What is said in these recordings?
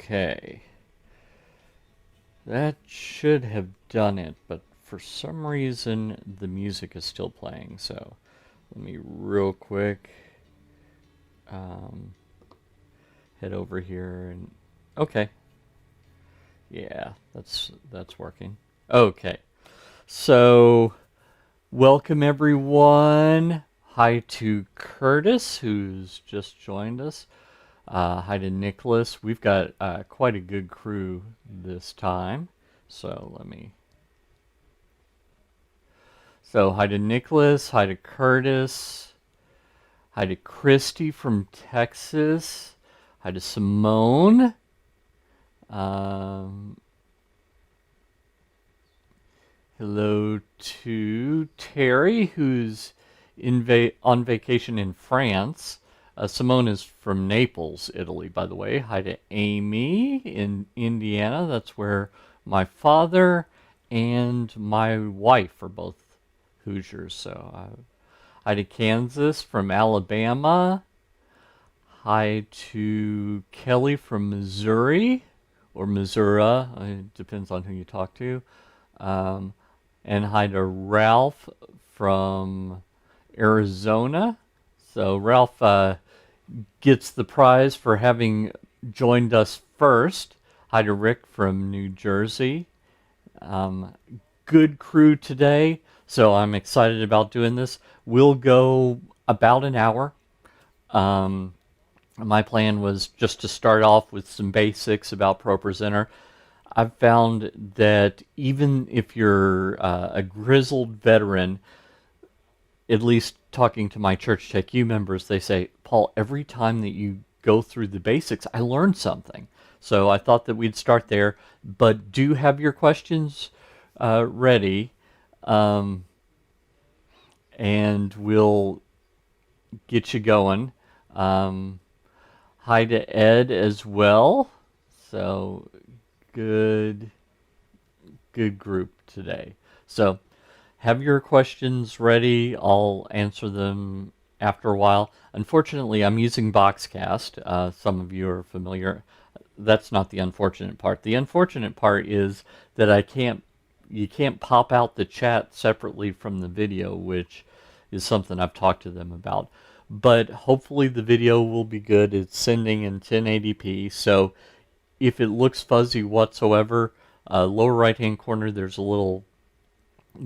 Okay. That should have done it, but for some reason the music is still playing, so let me real quick head over here and okay. Yeah, that's working. Okay. So welcome everyone. Hi to Curtis, who's just joined us. Hi to Nicholas. We've got quite a good crew this time. So let me. So hi to Nicholas. Hi to Curtis. Hi to Christy from Texas. Hi to Simone. Hello to Terry, who's on vacation in France. Simone is from Naples, Italy, by the way. Hi to Amy in Indiana. That's where my father and my wife are both Hoosiers. So hi to Kansas from Alabama. Hi to Kelly from Missouri, or Missouri. It depends on who you talk to. And hi to Ralph from Arizona. So Ralph gets the prize for having joined us first. Hi to Rick from New Jersey. Good crew today, so I'm excited about doing this. We'll go about an hour. My plan was just to start off with some basics about ProPresenter. I've found that even if you're a grizzled veteran, at least talking to my Church Tech U members, they say, Paul, every time that you go through the basics, I learned something. So I thought that we'd start there, but do have your questions ready, um, and we'll get you going. Um, Hi to Ed as well. So good, good group today. So have your questions ready. I'll answer them after a while. Unfortunately, I'm using Boxcast. Some of you are familiar. That's not the unfortunate part. The unfortunate part is that you can't pop out the chat separately from the video, which is something I've talked to them about. But hopefully the video will be good. It's sending in 1080p, so if it looks fuzzy whatsoever, lower right hand corner there's a little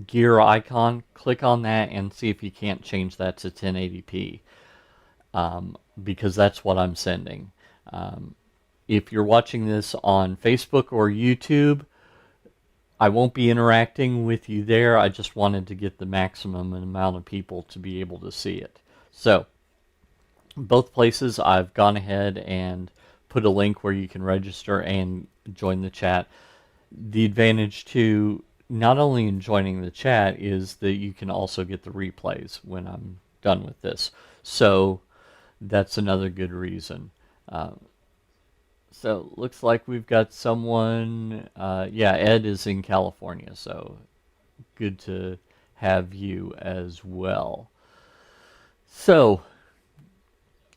gear icon. Click on that and see if you can't change that to 1080p, because that's what I'm sending. If you're watching this on Facebook or YouTube, I won't be interacting with you there. I just wanted to get the maximum amount of people to be able to see it. So, both places I've gone ahead and put a link where you can register and join the chat. The advantage to not only in joining the chat is that you can also get the replays when I'm done with this. So that's another good reason. So looks like we've got someone, yeah, Ed is in California, so good to have you as well. So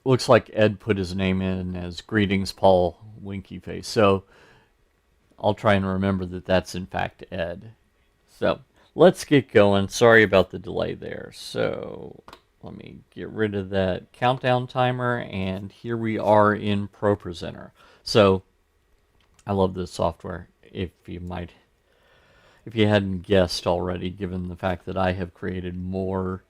looks like Ed put his name in as greetings, Paul Winky Face. So I'll try and remember that that's in fact Ed. So let's get going. Sorry about the delay there. So let me get rid of that countdown timer, and here we are in ProPresenter. So I love this software. If you hadn't guessed already, given the fact that I have created more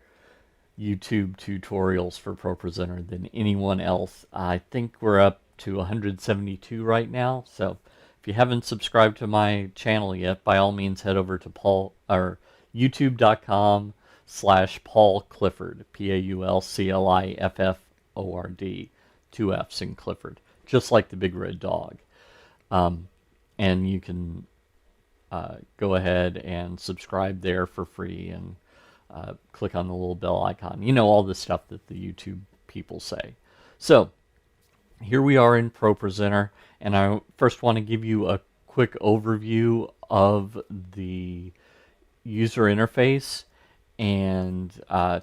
YouTube tutorials for ProPresenter than anyone else. I think we're up to 172 right now. So if you haven't subscribed to my channel yet, by all means head over to youtube.com/Paul Clifford, PaulClifford, 2 F's in Clifford, just like the big red dog. And you can go ahead and subscribe there for free, and click on the little bell icon. You know, all the stuff that the YouTube people say. So here we are in ProPresenter, and I first want to give you a quick overview of the user interface and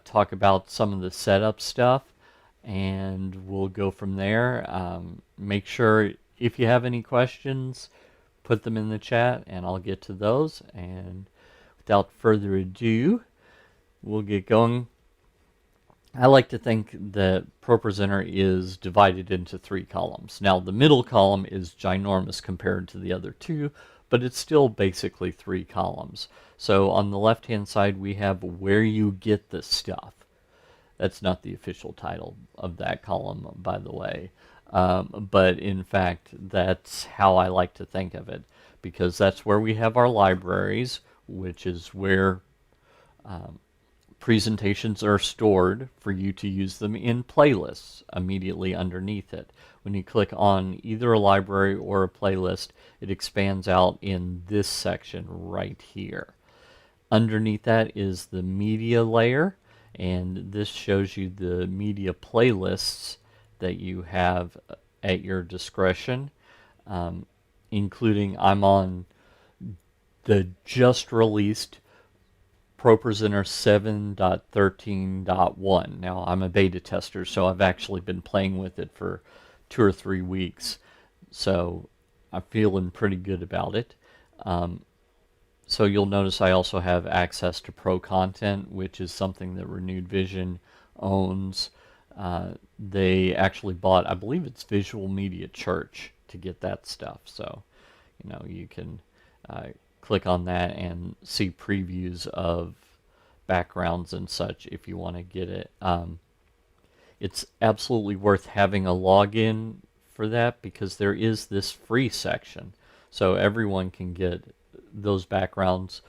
talk about some of the setup stuff, and we'll go from there. Make sure if you have any questions, put them in the chat and I'll get to those. And without further ado, we'll get going. I like to think that ProPresenter is divided into 3 columns. Now the middle column is ginormous compared to the other 2, but it's still basically 3 columns. So on the left hand side we have where you get the stuff. That's not the official title of that column, by the way. But in fact that's how I like to think of it, because that's where we have our libraries, which is where presentations are stored for you to use them in playlists immediately underneath it. When you click on either a library or a playlist, it expands out in this section right here. Underneath that is the media layer, and this shows you the media playlists that you have at your discretion, including I'm on the just released ProPresenter 7.13.1. Now I'm a beta tester, so I've actually been playing with it for 2 or 3 weeks, so I'm feeling pretty good about it. So you'll notice I also have access to Pro content, which is something that Renewed Vision owns. They actually bought, I believe it's Visual Media Church to get that stuff, so you know you can click on that and see previews of backgrounds and such if you want to get it. It's absolutely worth having a login for that, because there is this free section, so everyone can get those backgrounds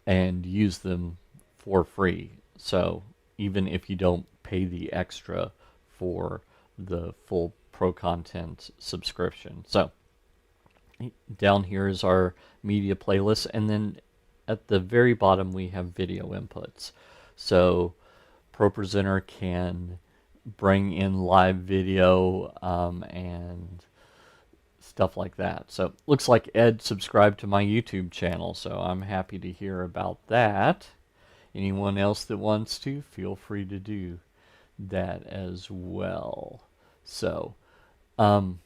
and use them for free. So even if you don't pay the extra for the full Pro Content subscription. So down here is our media playlist, and then at the very bottom we have video inputs. So ProPresenter can bring in live video and stuff like that. So looks like Ed subscribed to my YouTube channel, so I'm happy to hear about that. Anyone else that wants to, feel free to do that as well. So I'm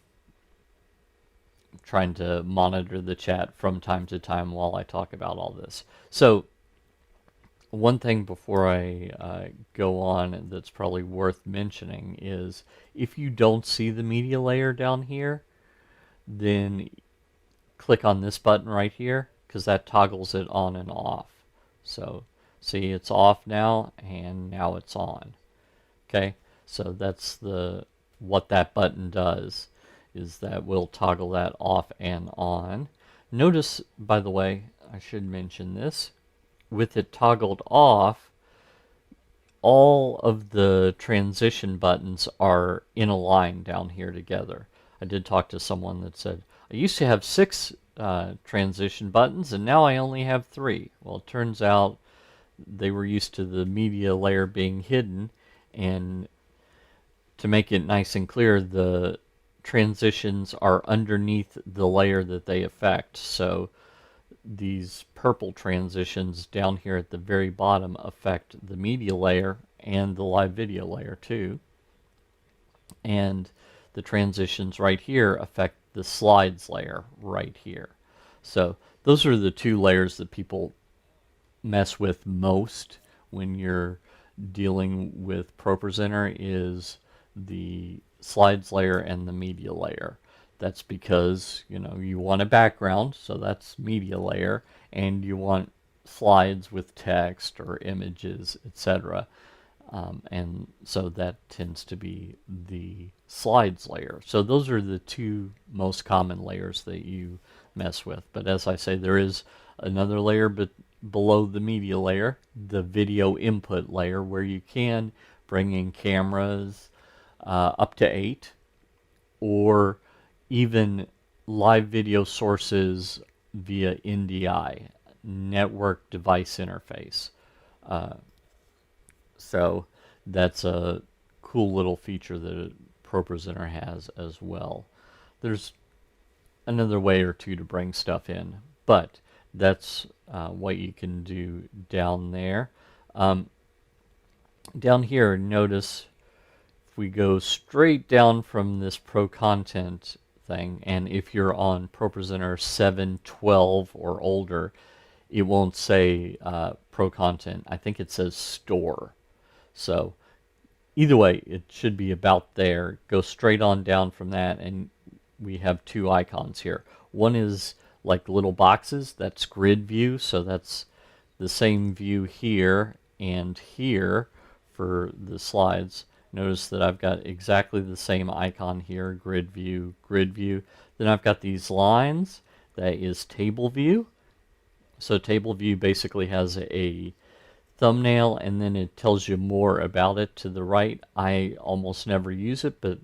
trying to monitor the chat from time to time while I talk about all this. So one thing before I go on that's probably worth mentioning is if you don't see the media layer down here, then click on this button right here, because that toggles it on and off. So see, it's off now, and now it's on. Okay, so that's what that button does, is that will toggle that off and on. Notice, by the way, I should mention this, with it toggled off, all of the transition buttons are in a line down here together. I did talk to someone that said, I used to have 6 transition buttons and now I only have 3. Well, it turns out they were used to the media layer being hidden, and to make it nice and clear, the transitions are underneath the layer that they affect. So these purple transitions down here at the very bottom affect the media layer and the live video layer too. And the transitions right here affect the slides layer right here. So those are the 2 layers that people mess with most when you're dealing with ProPresenter, is the slides layer and the media layer. That's because, you know, you want a background, so that's media layer, and you want slides with text or images, etc. And so that tends to be the slides layer. So those are the 2 most common layers that you mess with. But as I say, there is another layer below the media layer, the video input layer, where you can bring in cameras up to 8, or even live video sources via NDI, Network Device Interface. So that's a cool little feature that ProPresenter has as well. There's another way or 2 to bring stuff in, but that's what you can do down there. Down here, notice if we go straight down from this Pro Content thing, and if you're on ProPresenter 7, 12 or older, it won't say Pro Content. I think it says Store. So either way, it should be about there. Go straight on down from that, and we have 2 icons here. One is like little boxes, that's grid view, so that's the same view here and here for the slides. Notice that I've got exactly the same icon here, grid view, grid view. Then I've got these lines, that is table view. So table view basically has a thumbnail, and then it tells you more about it to the right. I almost never use it, but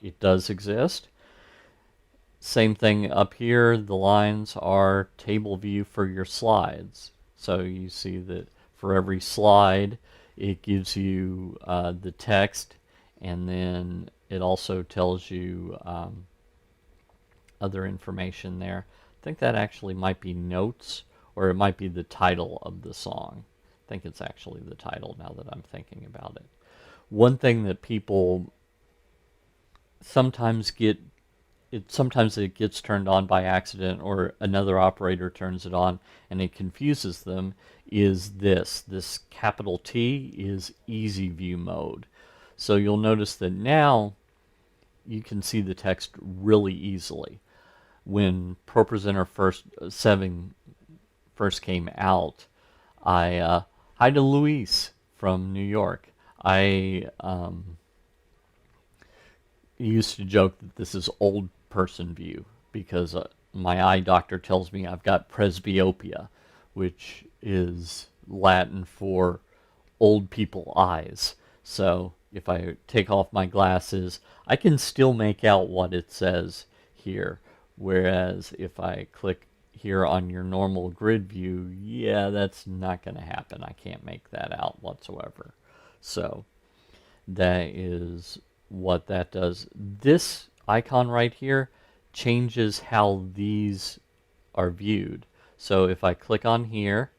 it does exist. Same thing up here, the lines are table view for your slides. So you see that for every slide, it gives you the text, and then it also tells you other information there. I think that actually might be notes, or it might be the title of the song. I think it's actually the title now that I'm thinking about it. One thing that people sometimes sometimes it gets turned on by accident, or another operator turns it on and it confuses them, is this capital T is easy view mode. So you'll notice that now you can see the text really easily. When ProPresenter 7 first came out, hi to Luis from New York. I used to joke that this is old person view, because my eye doctor tells me I've got presbyopia, which is Latin for old people eyes. So if I take off my glasses, I can still make out what it says here. Whereas if I click here on your normal grid view, yeah, that's not going to happen. I can't make that out whatsoever. So that is what that does. This icon right here changes how these are viewed. So if I click on here,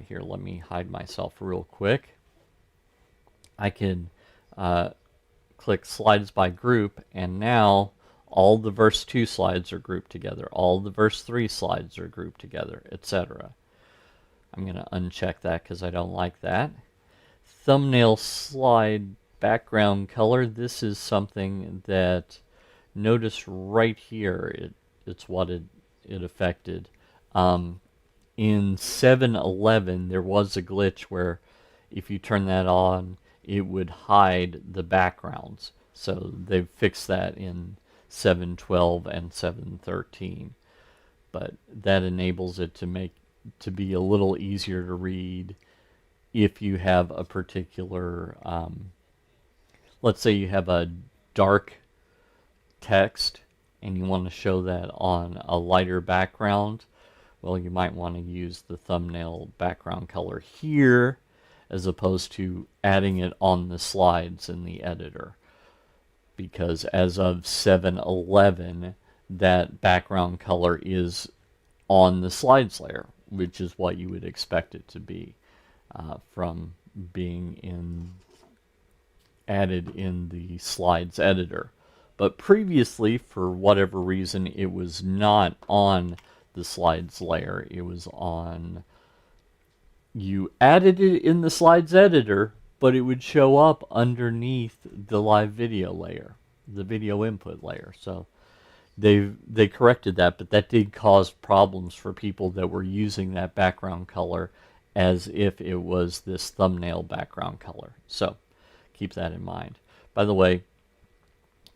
here, let me hide myself real quick. I can click slides by group, and now all the verse 2 slides are grouped together, all the verse 3 slides are grouped together, etc. I'm going to uncheck that because I don't like that. Thumbnail slide background color, this is something that, notice right here, it's what it affected. In 7.11 there was a glitch where if you turn that on it would hide the backgrounds. So they've fixed that in 7.12 and 7.13. But that enables it to be a little easier to read if you have a particular, let's say you have a dark text and you want to show that on a lighter background. Well, you might want to use the thumbnail background color here as opposed to adding it on the slides in the editor. Because as of 7.11, that background color is on the slides layer, which is what you would expect it to be from being added in the slides editor. But previously, for whatever reason, it was not on the slides layer. It was on, you added it in the slides editor, but it would show up underneath the live video layer, the video input layer. So they corrected that, but that did cause problems for people that were using that background color as if it was this thumbnail background color. So keep that in mind. By the way,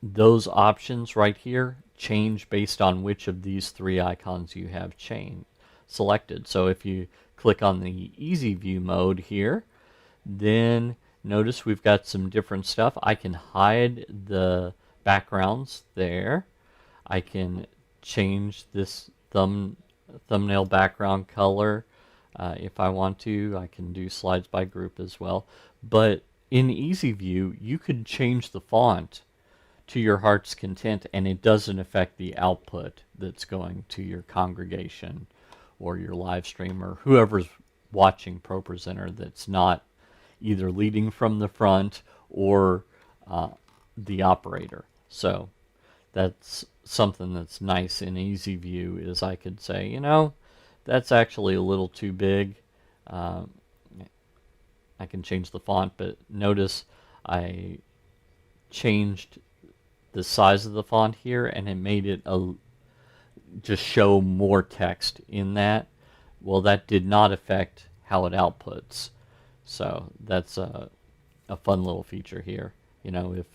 those options right here change based on which of these three icons you have selected. So if you click on the easy view mode here, then notice we've got some different stuff. I can hide the backgrounds there. I can change this thumbnail background color if I want to. I can do slides by group as well. But in easy view, you could change the font to your heart's content, and it doesn't affect the output that's going to your congregation or your live stream or whoever's watching ProPresenter that's not either leading from the front or the operator. So that's something that's nice in easy view, is I could say, you know, that's actually a little too big. I can change the font, but notice I changed the size of the font here, and it made it just show more text in that. Well, that did not affect how it outputs. So that's a fun little feature here. You know, if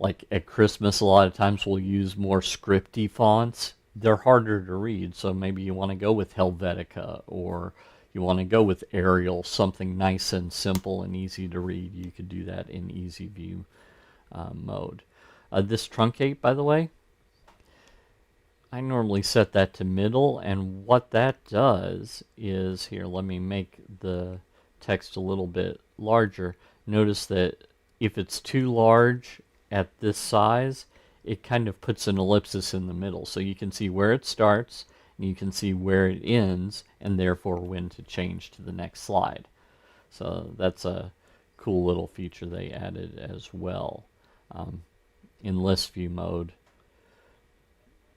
like at Christmas, a lot of times we'll use more scripty fonts. They're harder to read, so maybe you want to go with Helvetica, or you want to go with Arial, something nice and simple and easy to read. You could do that in easy view mode. This truncate, by the way, I normally set that to middle, and what that does is, here, let me make the text a little bit larger. Notice that if it's too large at this size, it kind of puts an ellipsis in the middle, so you can see where it starts and you can see where it ends, and therefore when to change to the next slide. So that's a cool little feature they added as well. In list view mode,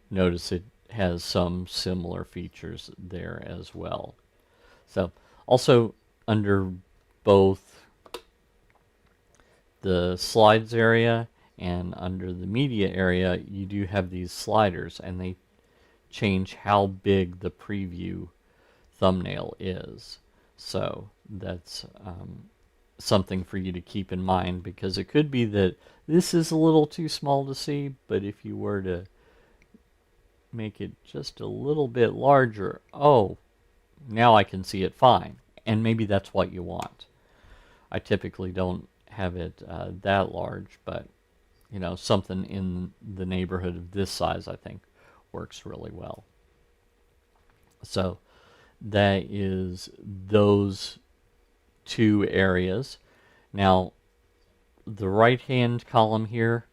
notice it has some similar features there as well. So also under both the slides area and under the media area, you do have these sliders, and they change how big the preview thumbnail is. So that's something for you to keep in mind, because it could be that this is a little too small to see, but if you were to make it just a little bit larger, oh, now I can see it fine. And maybe that's what you want. I typically don't have it that large, but something in the neighborhood of this size, I think, works really well. So that is those two areas. Now, the right-hand column here,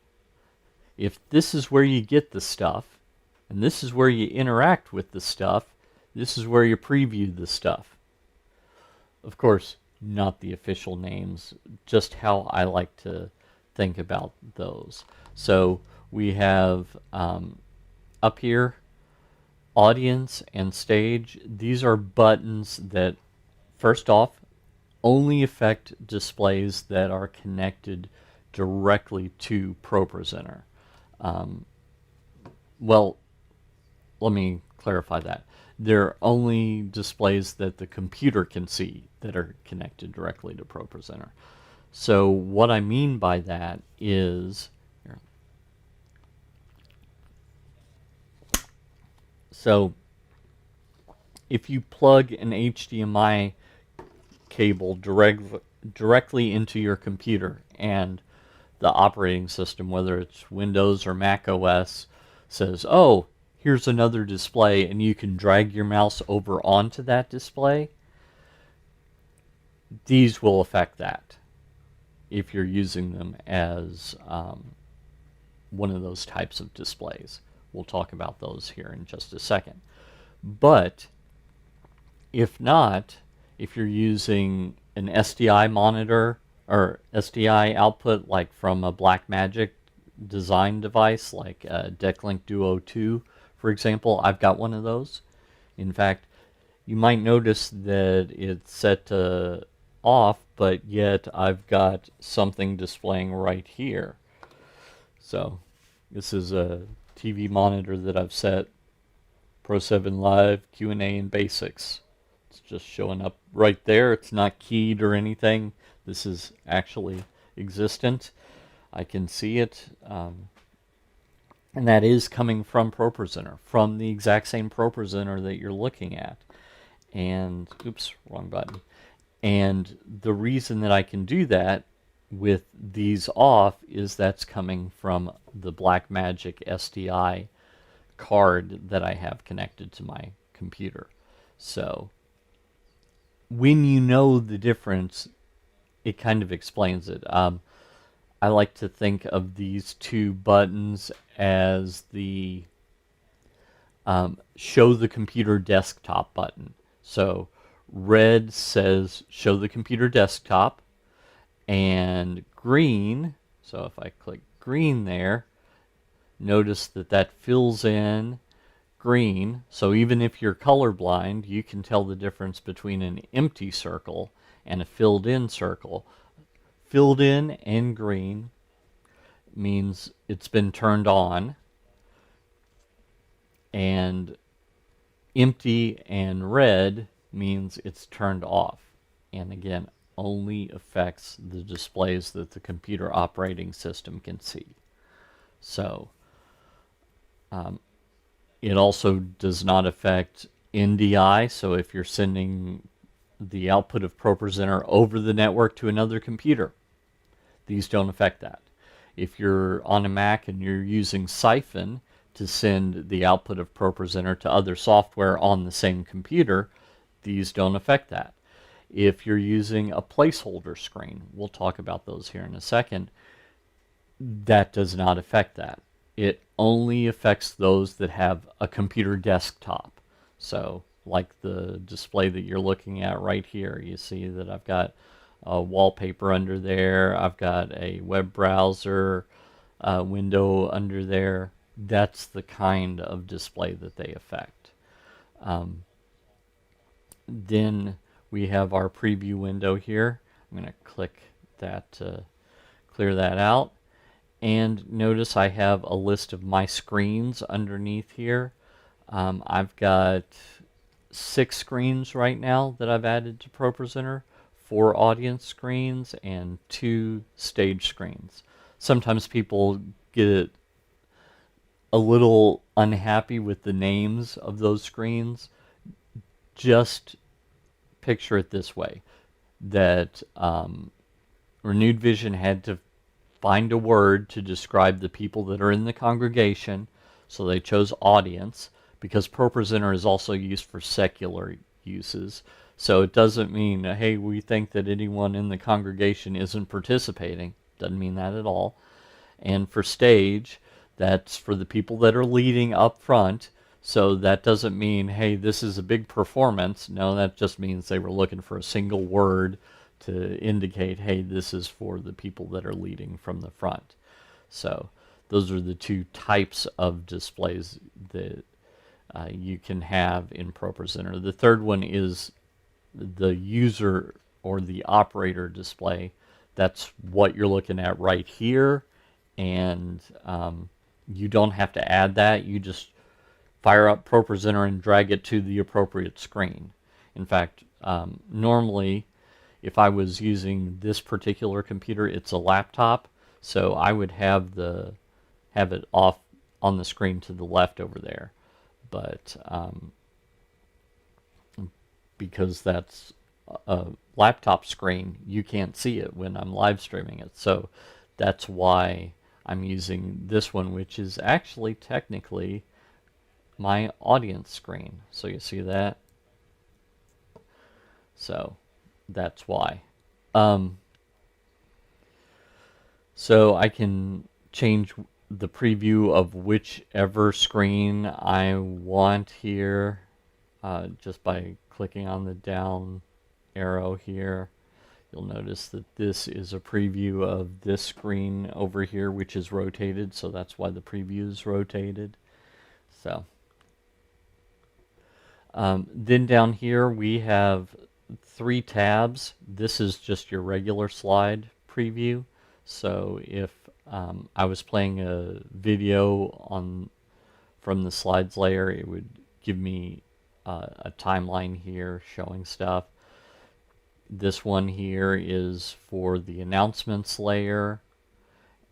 if this is where you get the stuff, and this is where you interact with the stuff, this is where you preview the stuff. Of course, not the official names, just how I like to think about those. So we have up here, audience and stage. These are buttons that, first off, only affect displays that are connected directly to ProPresenter. Well, let me clarify that. They're only displays that the computer can see that are connected directly to ProPresenter. So what I mean by that is, so if you plug an HDMI cable directly into your computer and the operating system, whether it's Windows or Mac OS, says, oh, here's another display, and you can drag your mouse over onto that display, these will affect that if you're using them as one of those types of displays. We'll talk about those here in just a second. But if not, if you're using an SDI monitor or SDI output like from a Blackmagic design device like Decklink Duo 2, for example, I've got one of those. In fact, you might notice that it's set to off, but yet I've got something displaying right here. So this is a TV monitor that I've set Pro7 Live, Q&A, and Basics. It's just showing up right there. It's not keyed or anything. This is actually existent. I can see it. And that is coming from ProPresenter, from the exact same ProPresenter that you're looking at. And, oops, wrong button. And the reason that I can do that with these off is that's coming from the Blackmagic SDI card that I have connected to my computer. So when you know the difference, it kind of explains it. I like to think of these two buttons as the show the computer desktop button. So red says show the computer desktop, and green, so if I click green there, notice that that fills in green. So even if you're colorblind, you can tell the difference between an empty circle and a filled in circle. Filled in and green means it's been turned on, and empty and red means it's turned off. And again, only affects the displays that the computer operating system can see. So it also does not affect NDI. So if you're sending the output of ProPresenter over the network to another computer, these don't affect that. If you're on a Mac and you're using Siphon to send the output of ProPresenter to other software on the same computer, these don't affect that. If you're using a placeholder screen, we'll talk about those here in a second, that does not affect that. It only affects those that have a computer desktop. So like the display that you're looking at right here, you see that I've got a wallpaper under there, I've got a web browser window under there. That's the kind of display that they affect. Then we have our preview window here. I'm going to click that to clear that out. And notice I have a list of my screens underneath here. I've got 6 screens right now that I've added to ProPresenter, 4 audience screens and 2 stage screens. Sometimes people get a little unhappy with the names of those screens. Just picture it this way, that Renewed Vision had to find a word to describe the people that are in the congregation, so they chose audience, because ProPresenter is also used for secular uses. So it doesn't mean, hey, we think that anyone in the congregation isn't participating. Doesn't mean that at all. And for stage, that's for the people that are leading up front. So that doesn't mean, hey, this is a big performance. No, that just means they were looking for a single word to indicate, hey, this is for the people that are leading from the front. So those are the two types of displays that you can have in ProPresenter. The third one is the user or the operator display. That's what you're looking at right here, and you don't have to add that. You just fire up ProPresenter and drag it to the appropriate screen. In fact, normally if I was using this particular computer, it's a laptop, so I would have it off on the screen to the left over there. But because that's a laptop screen, you can't see it when I'm live streaming it. So that's why I'm using this one, which is actually technically my audience screen. So you see that? So that's why. So I can change the preview of whichever screen I want here just by clicking on the down arrow here. You'll notice that this is a preview of this screen over here, which is rotated, so that's why the preview is rotated. So then down here we have 3 tabs. This is just your regular slide preview. So if I was playing a video from the slides layer, it would give me a timeline here showing stuff. This one here is for the announcements layer,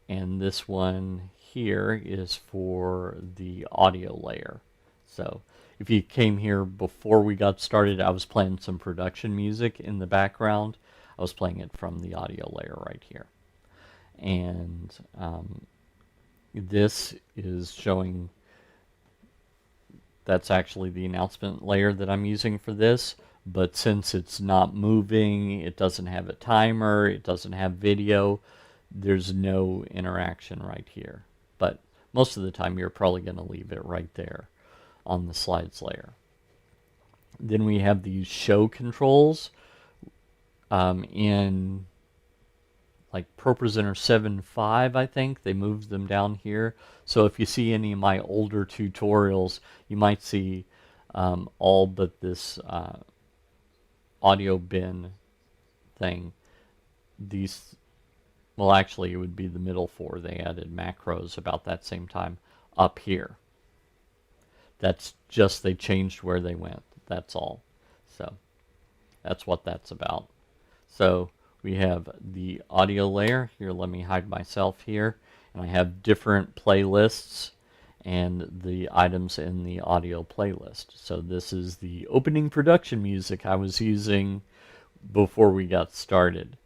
and this one here is for the audio layer. So if you came here before we got started, I was playing some production music in the background. I was playing it from the audio layer right here. And this is showing, that's actually the announcement layer that I'm using for this. But since it's not moving, it doesn't have a timer, it doesn't have video, there's no interaction right here. But most of the time you're probably going to leave it right there on the slides layer. Then we have these show controls in like ProPresenter 7.5, I think. They moved them down here. So if you see any of my older tutorials, you might see all but this audio bin thing. These, well, actually it would be the middle 4. They added macros about that same time up here. That's just, they changed where they went. That's all. So that's what that's about. So we have the audio layer here. Let me hide myself here. And I have different playlists and the items in the audio playlist. So this is the opening production music I was using before we got started.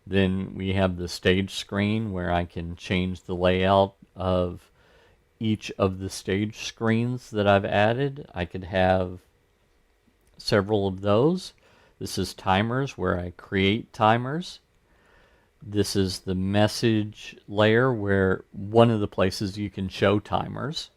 Then we have the stage screen where I can change the layout of each of the stage screens that I've added. I could have several of those. This is timers where I create timers. This is the message layer where one of the places you can show timers.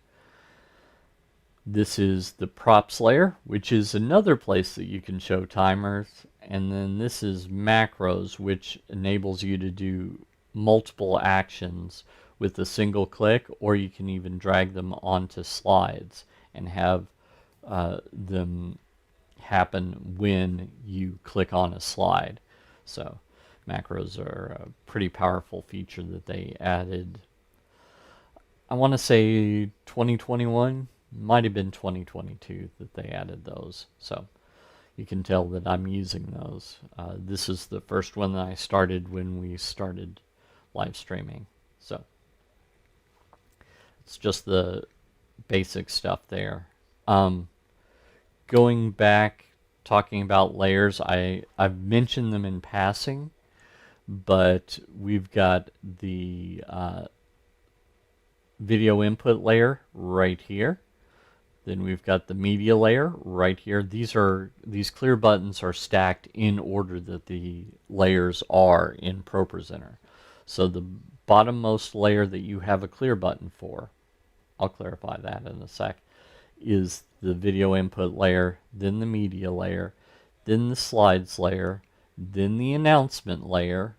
This is the props layer, which is another place that you can show timers. And then this is macros, which enables you to do multiple actions with a single click, or you can even drag them onto slides and have them happen when you click on a slide. So macros are a pretty powerful feature that they added. I want to say 2021, might have been 2022 that they added those. So you can tell that I'm using those. This is the first one that I started when we started live streaming. So it's just the basic stuff there. Going back, talking about layers, I've mentioned them in passing, but we've got the video input layer right here. Then we've got the media layer right here. These clear buttons are stacked in order that the layers are in ProPresenter. So the bottommost layer that you have a clear button for, I'll clarify that in a sec, is the video input layer, then the media layer, then the slides layer, then the announcement layer,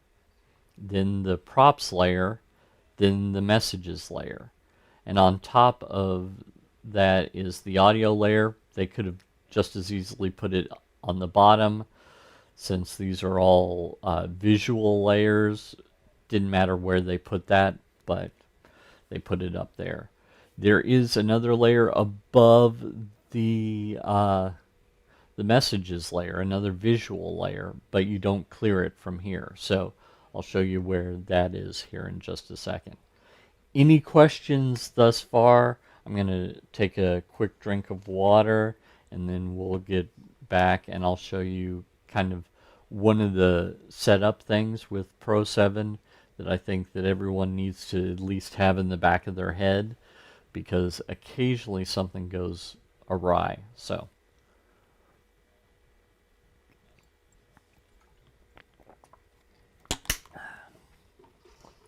then the props layer, then the messages layer. And on top of that is the audio layer. They could have just as easily put it on the bottom, since these are all visual layers. Didn't matter where they put that, but they put it up there. There is another layer above the messages layer, another visual layer, but you don't clear it from here. So I'll show you where that is here in just a second. Any questions thus far? I'm going to take a quick drink of water, and then we'll get back and I'll show you kind of one of the setup things with Pro7 that I think that everyone needs to at least have in the back of their head, because occasionally something goes awry. So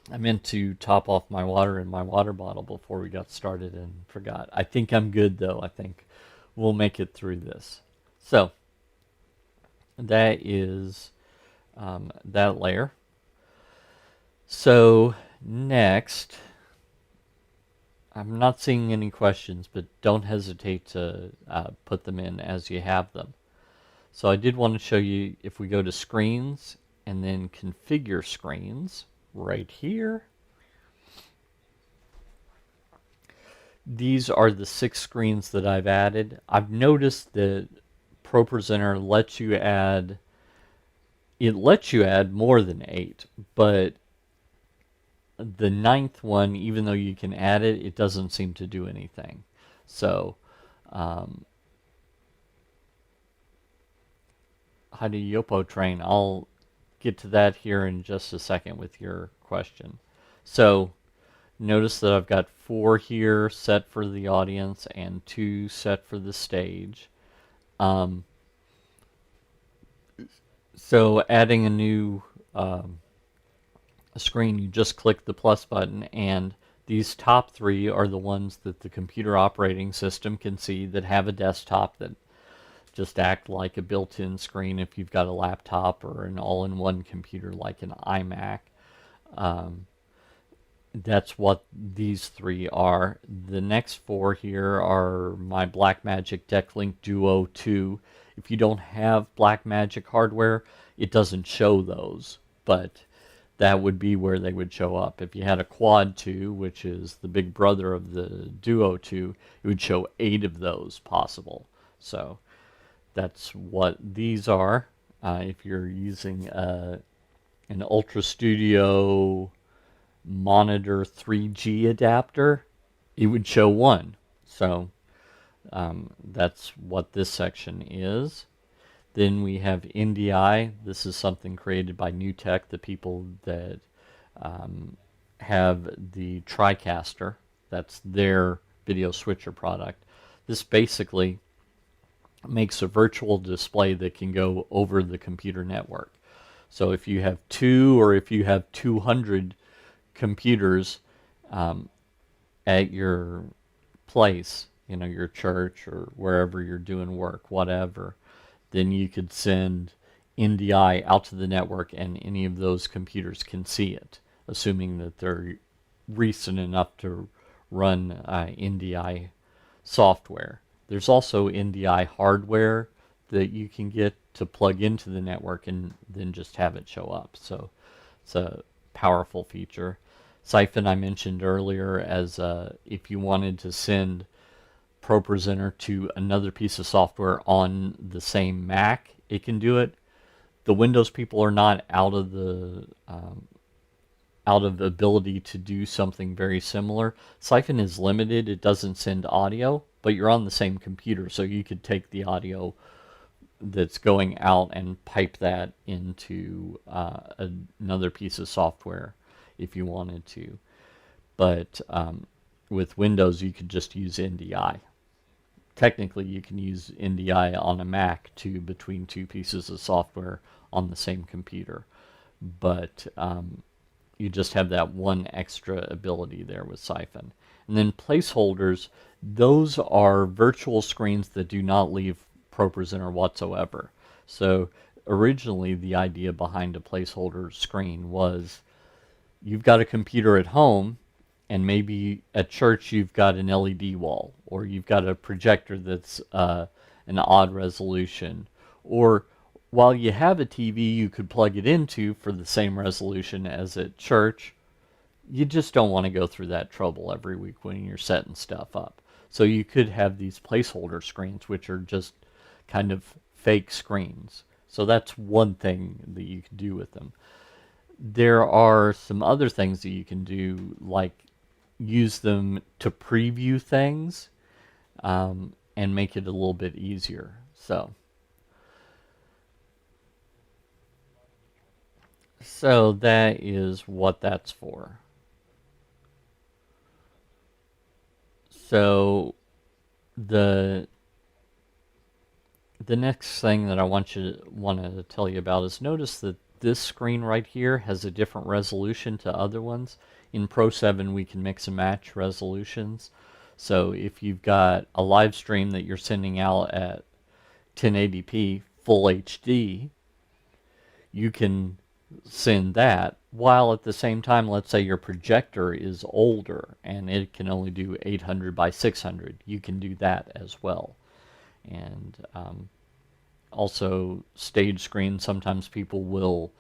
I meant to top off my water in my water bottle before we got started and forgot. I think I'm good though. I think we'll make it through this. So that is that layer. So next, I'm not seeing any questions, but don't hesitate to put them in as you have them. So I did want to show you, if we go to screens and then configure screens right here, these are the 6 screens that I've added. I've noticed that ProPresenter lets you add, it lets you add more than 8, but the 9th one, even though you can add it, it doesn't seem to do anything. So how do Yopo train? I'll get to that here in just a second with your question. So notice that I've got 4 here set for the audience and 2 set for the stage. So adding a new screen, you just click the plus button, and these top 3 are the ones that the computer operating system can see that have a desktop that just act like a built-in screen if you've got a laptop or an all-in-one computer like an iMac. That's what these 3 are. The next 4 here are my Blackmagic DeckLink Duo 2. If you don't have Blackmagic hardware, it doesn't show those, but that would be where they would show up. If you had a Quad 2, which is the big brother of the Duo 2, it would show 8 of those possible. So that's what these are. If you're using an Ultra Studio Monitor 3G adapter, it would show 1. So that's what this section is. Then we have NDI. This is something created by NewTek, the people that have the TriCaster. That's their video switcher product. This basically makes a virtual display that can go over the computer network. So if you have 2 or if you have 200 computers at your place, your church or wherever you're doing work, whatever, then you could send NDI out to the network and any of those computers can see it, assuming that they're recent enough to run NDI software. There's also NDI hardware that you can get to plug into the network and then just have it show up. So it's a powerful feature. Siphon I mentioned earlier, as if you wanted to send ProPresenter to another piece of software on the same Mac, it can do it. The Windows people are not out of the ability to do something very similar. Siphon is limited. It doesn't send audio, but you're on the same computer, so you could take the audio that's going out and pipe that into another piece of software if you wanted to. But with Windows, you could just use NDI. Technically, you can use NDI on a Mac too, between two pieces of software on the same computer. But you just have that one extra ability there with Siphon. And then placeholders, those are virtual screens that do not leave ProPresenter whatsoever. So originally the idea behind a placeholder screen was you've got a computer at home and maybe at church you've got an LED wall, or you've got a projector that's an odd resolution, or while you have a TV you could plug it into for the same resolution as at church, you just don't want to go through that trouble every week when you're setting stuff up. So you could have these placeholder screens, which are just kind of fake screens. So that's one thing that you can do with them. There are some other things that you can do, like use them to preview things and make it a little bit easier. So that is what that's for. So the the next thing that I want to tell you about is, notice that this screen right here has a different resolution to other ones. In Pro7 we can mix and match resolutions. So if you've got a live stream that you're sending out at 1080p full HD, you can send that, while at the same time, let's say your projector is older and it can only do 800 by 600, you can do that as well. And also stage screen, sometimes people will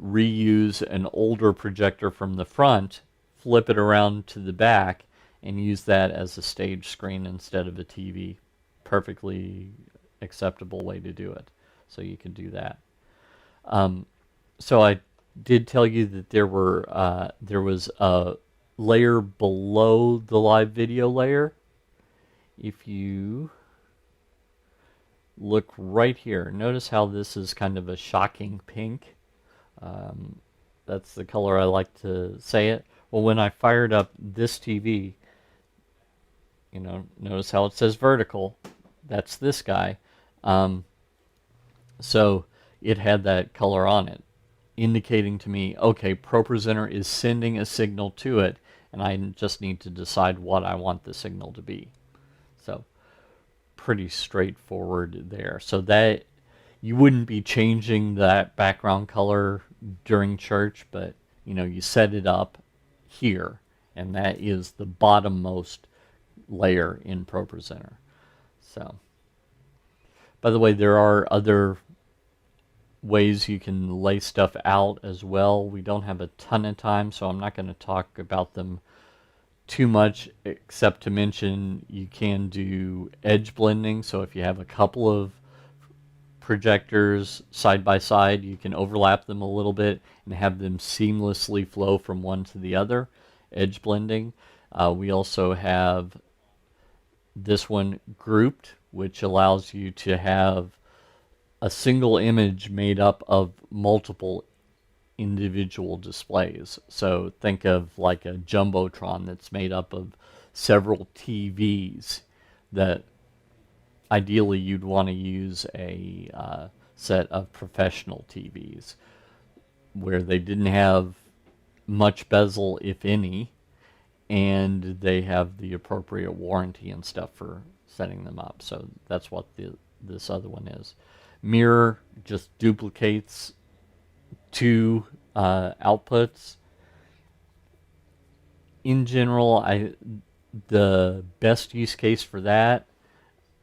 reuse an older projector from the front, flip it around to the back, and use that as a stage screen instead of a TV. Perfectly acceptable way to do it. So you can do that. So I did tell you that there was a layer below the live video layer. If you look right here, notice how this is kind of a shocking pink. That's the color I like to say it. Well, when I fired up this TV, notice how it says vertical. That's this guy. So it had that color on it, indicating to me, okay, ProPresenter is sending a signal to it, and I just need to decide what I want the signal to be. So pretty straightforward there. So that you wouldn't be changing that background color during church, but you set it up here, and that is the bottommost layer in ProPresenter. So, by the way, there are other ways you can lay stuff out as well. We don't have a ton of time, so I'm not going to talk about them too much, except to mention you can do edge blending. So if you have a couple of projectors side by side, you can overlap them a little bit and have them seamlessly flow from one to the other. Edge blending. We also have this one grouped, which allows you to have a single image made up of multiple individual displays. So think of like a jumbotron that's made up of several TVs that ideally you'd want to use a set of professional TVs where they didn't have much bezel, if any, and they have the appropriate warranty and stuff for setting them up. So that's what this other one is. Mirror just duplicates two outputs. In general, the best use case for that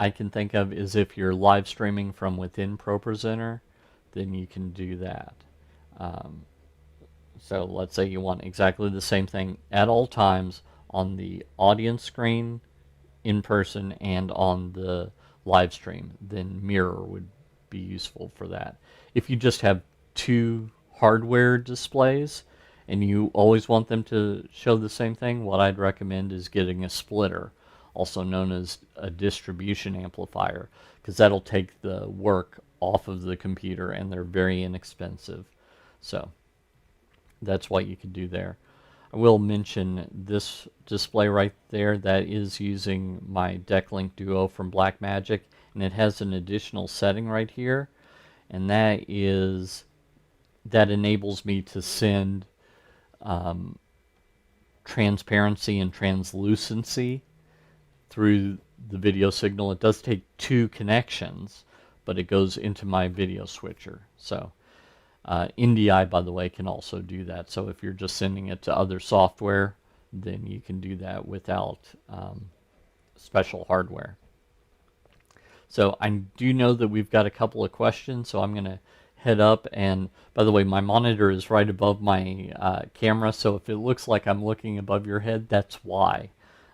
I can think of is if you're live streaming from within ProPresenter, then you can do that. So let's say you want exactly the same thing at all times on the audience screen, in person, and on the live stream, then Mirror would be useful for that. If you just have two hardware displays and you always want them to show the same thing, what I'd recommend is getting a splitter, also known as a distribution amplifier, because that'll take the work off of the computer, and they're very inexpensive. So that's what you could do there. I will mention this display right there. That is using my Decklink Duo from Blackmagic, and it has an additional setting right here, and that enables me to send transparency and translucency through the video signal. It does take 2 connections, but it goes into my video switcher. So NDI, by the way, can also do that. So if you're just sending it to other software, then you can do that without special hardware. So I do know that we've got a couple of questions, so I'm going to head up. And by the way, my monitor is right above my camera, so if it looks like I'm looking above your head, that's why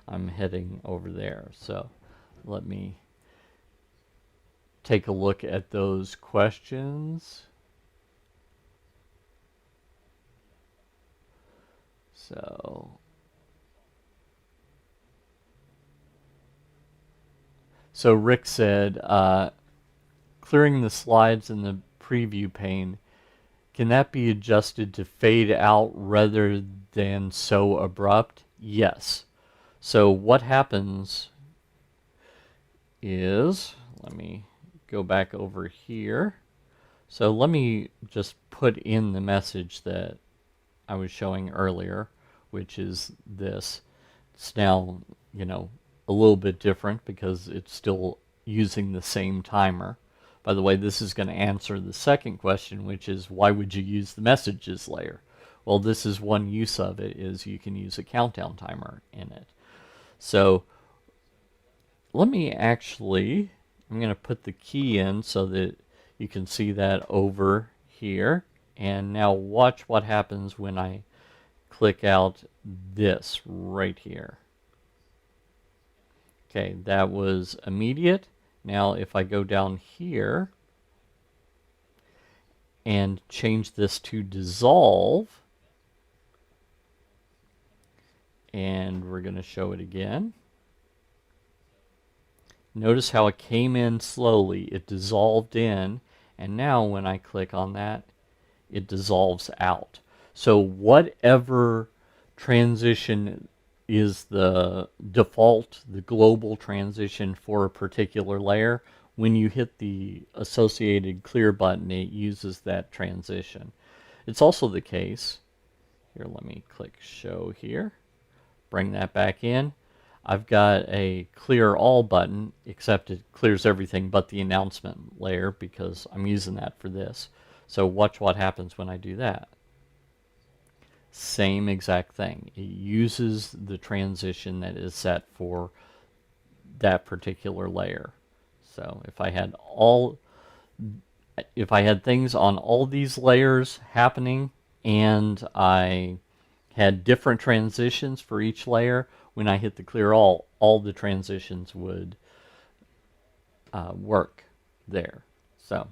I'm heading over there. So let me take a look at those questions. So Rick said, clearing the slides in the preview pane, can that be adjusted to fade out rather than so abrupt? Yes. So what happens is, let me go back over here. So let me just put in the message that I was showing earlier, which is this. It's now, a little bit different because it's still using the same timer. By the way, this is going to answer the second question, which is why would you use the messages layer? Well, this is one use of it, is you can use a countdown timer in it. So let me actually, I'm going to put the key in so that you can see that over here. And now watch what happens when I click out this right here. Okay, that was immediate. Now if I go down here and change this to dissolve, and we're going to show it again. Notice how it came in slowly. It dissolved in, and now when I click on that, it dissolves out. So whatever transition is the default, the global transition for a particular layer, when you hit the associated clear button, it uses that transition. It's also the case, here let me click show here, bring that back in. I've got a clear all button, except it clears everything but the announcement layer because I'm using that for this. So watch what happens when I do that. Same exact thing. It uses the transition that is set for that particular layer. So if I had things on all these layers happening and I had different transitions for each layer, when I hit the clear all the transitions would work there. So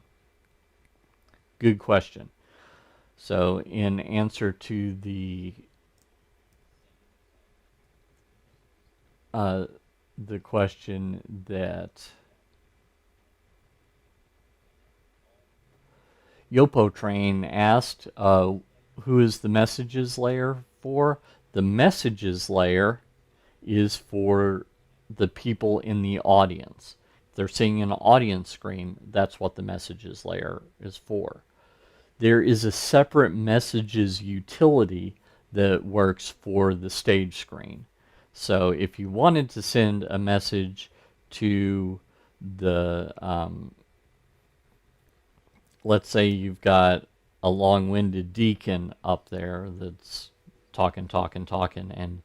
good question. So in answer to the question that Yopo Train asked, who is the messages layer for? The messages layer is for the people in the audience. If they're seeing an audience screen, that's what the messages layer is for. There is a separate messages utility that works for the stage screen. So if you wanted to send a message to the, let's say you've got a long-winded deacon up there that's talking, and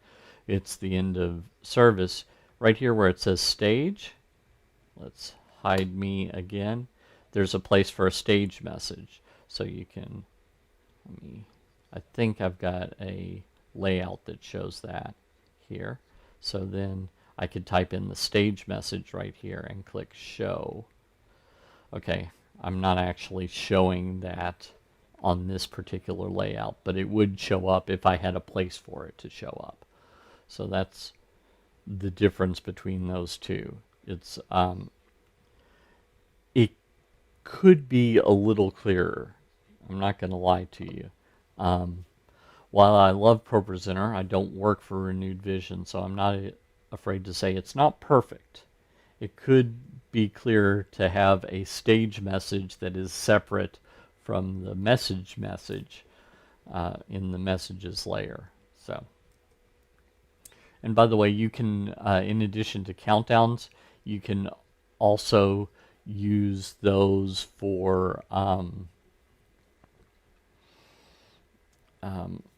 it's the end of service. Right here where it says stage, let's hide me again. There's a place for a stage message. So you can, I think I've got a layout that shows that here. So then I could type in the stage message right here and click show. Okay, I'm not actually showing that on this particular layout, but it would show up if I had a place for it to show up. So that's the difference between those two. It's it could be a little clearer. I'm not going to lie to you. Um, while I love ProPresenter, I don't work for Renewed Vision, so I'm not afraid to say it's not perfect. It could be clearer to have a stage message that is separate from the message in the messages layer. So, and by the way, you can, in addition to countdowns, you can also use those for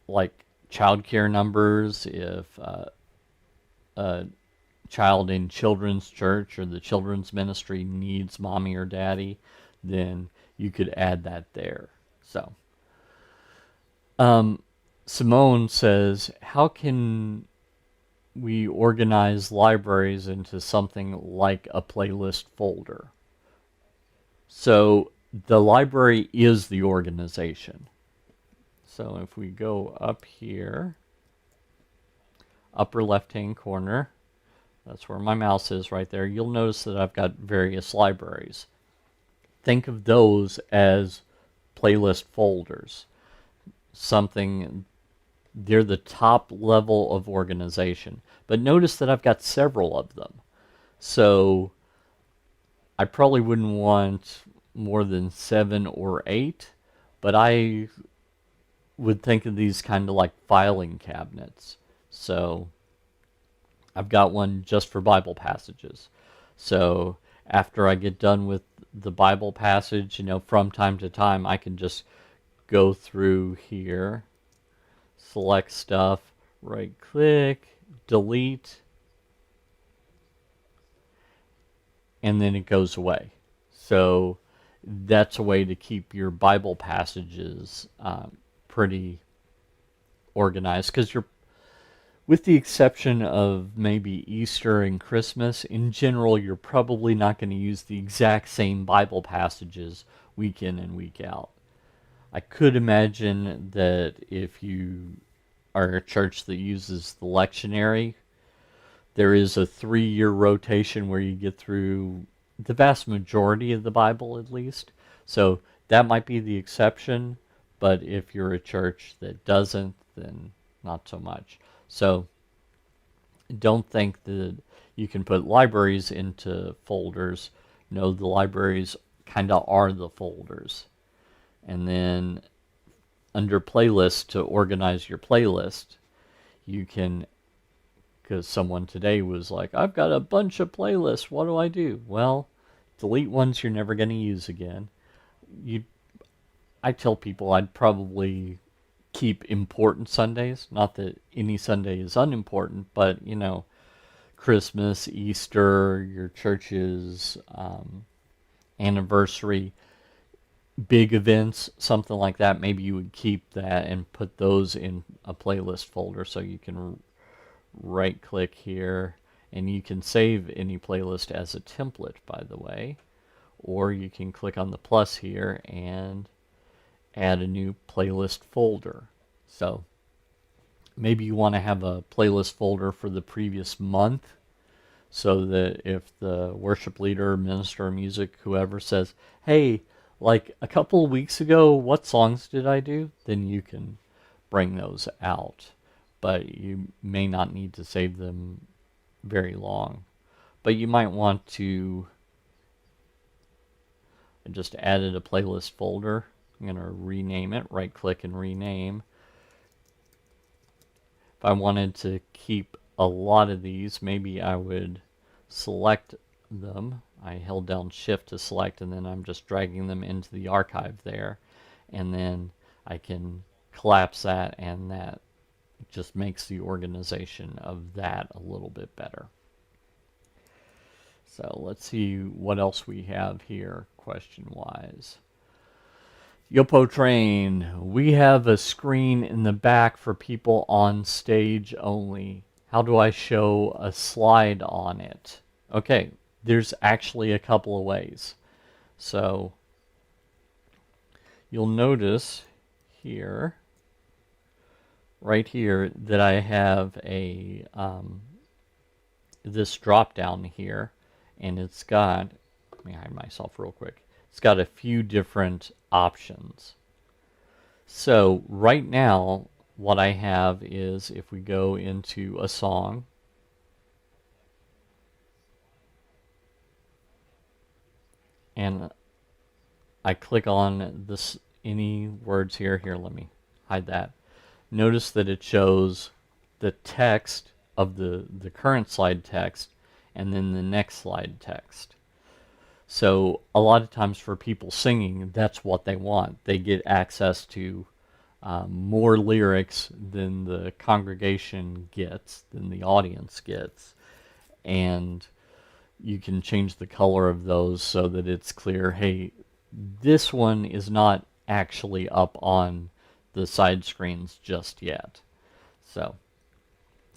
like childcare numbers. If a child in children's church or the children's ministry needs mommy or daddy, then you could add that there. So, Simone says, how can we organize libraries into something like a playlist folder? So the library is the organization. So if we go up here, upper left-hand corner, that's where my mouse is right there, you'll notice that I've got various libraries. Think of those as playlist folders. They're the top level of organization. But notice that I've got several of them. So I probably wouldn't want more than 7 or 8, but I would think of these kind of like filing cabinets. So I've got one just for Bible passages. So after I get done with the Bible passage, from time to time, I can just go through here, select stuff, right click, delete, and then it goes away. So that's a way to keep your Bible passages pretty organized, because with the exception of maybe Easter and Christmas, in general, you're probably not going to use the exact same Bible passages week in and week out. I could imagine that if you are a church that uses the lectionary, there is a 3-year rotation where you get through the vast majority of the Bible, at least. So that might be the exception, but if you're a church that doesn't, then not so much. So don't think that you can put libraries into folders. No, the libraries kind of are the folders. And then under playlist, to organize your playlist, you can, because someone today was like, I've got a bunch of playlists, what do I do? Well, delete ones you're never going to use again. I tell people I'd probably keep important Sundays. Not that any Sunday is unimportant, but, Christmas, Easter, your church's anniversary, big events, something like that, maybe you would keep that and put those in a playlist folder. So you can right click here, and you can save any playlist as a template, by the way, or you can click on the plus here and add a new playlist folder. So maybe you want to have a playlist folder for the previous month, so that if the worship leader, minister of music, whoever says, hey, like a couple of weeks ago, what songs did I do? Then you can bring those out. But you may not need to save them very long. But you might want to, I just added a playlist folder. I'm going to rename it, right click and rename. If I wanted to keep a lot of these, maybe I would select them. I held down shift to select, and then I'm just dragging them into the archive there. And then I can collapse that, and that just makes the organization of that a little bit better. So let's see what else we have here question-wise. Yopo Train, we have a screen in the back for people on stage only. How do I show a slide on it? Okay, there's actually a couple of ways. So you'll notice here, right here, that I have a this drop down here, and it's got, let me hide myself real quick. It's got a few different options. So right now, what I have is, if we go into a song, and I click on this, any words here. Here, let me hide that. Notice that it shows the text of the current slide text and then the next slide text. So a lot of times for people singing, that's what they want. They get access to more lyrics than the congregation gets, than the audience gets. And you can change the color of those so that it's clear, hey, this one is not actually up on the side screens just yet. So